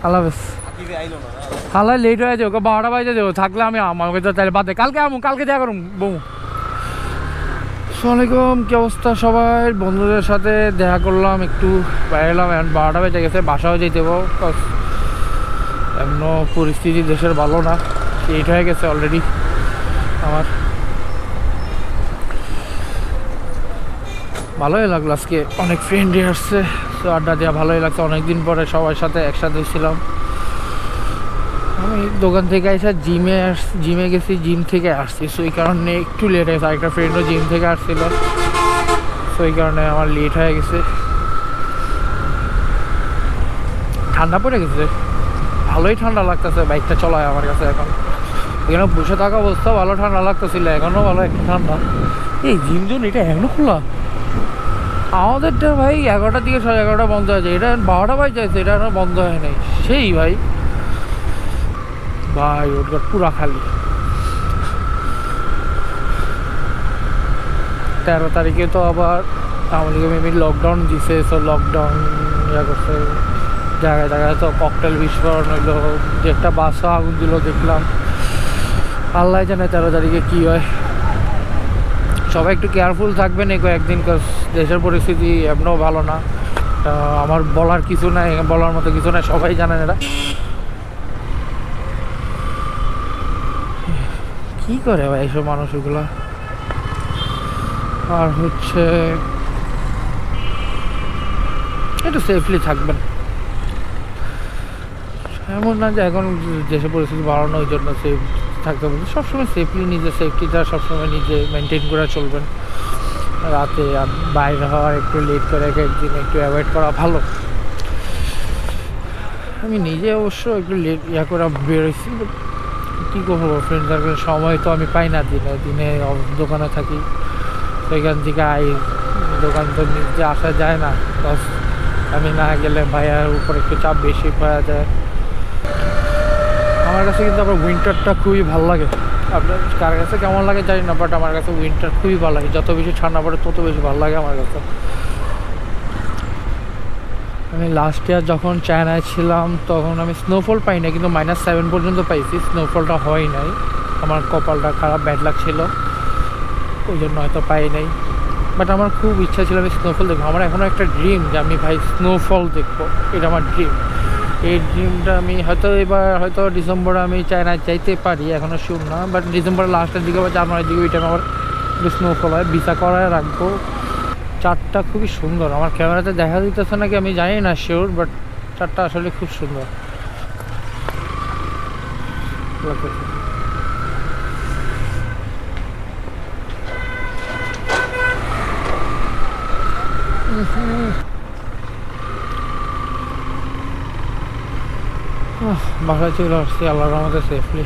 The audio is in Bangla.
আল্লাহ হাফেজ। হালাই লেট হয়ে যাবে, 12টা বাজে দেবো, থাকলে আমি আমাকে তো তাহলে বাদে কালকে আমু, কালকে দেখা করুন বউ। আসসালামাইকুম, কী অবস্থা সবাই? বন্ধুদের সাথে দেখা করলাম, একটু বাইরে এলাম, এখন 12টা বেজে গেছে, বাসাও যেতে হবো। এমন পরিস্থিতি দেশের ভালো না, লেট হয়ে গেছে অলরেডি। আমার ভালোই লাগলো, আজকে অনেক ফ্রেন্ডই আসছে, তো আড্ডা দেওয়া ভালোই লাগছে, অনেকদিন পরে সবার সাথে একসাথে ছিলাম। আমি দোকান থেকে এসে জিমে গেছি, জিম থেকে আসছি, সো এই কারণে একটু লেট হয়েছে। আরেকটা ফ্রেন্ডও জিম থেকে আসছিল, সো এই কারণে আমার লেট হয়ে গেছে। ঠান্ডা পড়ে গেছে, ভালোই ঠান্ডা লাগতেছে, বাইকটা চলায় আমার কাছে এখন। এখানে বসে থাকা অবস্থা ভালো ঠান্ডা লাগতেছিল, এখনও ভালো একটা ঠান্ডা। এই জিম জোন এটা এখনো খোলা? আমাদেরটা ভাই 11টার দিকে, 11:30 বন্ধ হয়েছে, এটা 12টা বাজে যাচ্ছে, এটা এখনো বন্ধ হয় নাই। সেই ভাই ভাই ওটা পুরা খালি। 13 তারিখে তো আবার আওয়ামী লীগে মেবি লকডাউন দিছে, সো লকডাউন ইয়া করছে, জায়গায় জায়গায় তো ককটেল বিস্ফোরণ হইলো, যে একটা বাসও আগুন দিল দেখলাম। আল্লাহ জানে 13 তারিখে কী হয়। সবাই একটু কেয়ারফুল থাকবেন এই কয়েকদিন, দেশের পরিস্থিতি এমনও ভালো না। আমার বলার কিছু নাই, বলার মতো কিছু নাই, সবাই জানেন এটা। কি করে ভাই এইসব মানুষগুলো? আর হচ্ছে একটু সেফলি থাকবেন, এমন না যে এখন দেশের পরিস্থিতি বাড়ানো, ওই জন্য সেফ থাকতে হবে। সবসময় সেফলি, নিজের সেফটিটা সবসময় নিজে মেনটেন করে চলবেন। রাতে বাইরে হওয়া একটু লেট করে একদিন একটু অ্যাভয়েড করা ভালো। আমি নিজে অবশ্য একটু লেট করে বেরোইছি, কী করবো, ফ্রেন্ড সার্কেলের সময় তো আমি পাই না, দিনে দিনে দোকানে থাকি, সেখান থেকে দোকান তো নিজে আসা যায় না, প্লাস আমি না গেলে ভাইয়ার উপর একটু চাপ বেশি পাওয়া যায়। আমার কাছে কিন্তু আবার উইন্টারটা খুবই ভালো লাগে। আপনার কার কাছে কেমন লাগে জানি না, বাট আমার কাছে উইন্টার খুবই ভালো লাগে। যত বেশি ঠান্ডা পড়ে তত বেশি ভালো লাগে আমার কাছে। আমি লাস্ট ইয়ার যখন চায়নায় ছিলাম তখন আমি স্নোফল পাই না, কিন্তু -7 পর্যন্ত পাইছি, স্নোফলটা হয় নাই। আমার কপালটা খারাপ, ব্যাড লাক ছিল, ওই জন্য হয়তো পাই নাই। বাট আমার খুব ইচ্ছা ছিল আমি স্নোফল দেখবো। আমার এখনও একটা ড্রিম যে আমি ভাই স্নোফল দেখবো, এটা আমার ড্রিম। এই ড্রিমটা আমি হয়তো ডিসেম্বরে আমি চায়নায় যাইতে পারি, এখনও শিওর না, বাট ডিসেম্বরের লাস্টের দিকে বা জানুয়ারির দিকে ওই টাইম আমার স্নোফল হয়, ভিসা করায় রাখবো। চারটা খুবই সুন্দর, আমার ক্যামেরাতে দেখা দিতেছে নাকি আমি জানি না শিওর, বাট চারটা আসলে খুব সুন্দর। বাসায় চলে আসছি আল্লাহর রহমতে সেফলি।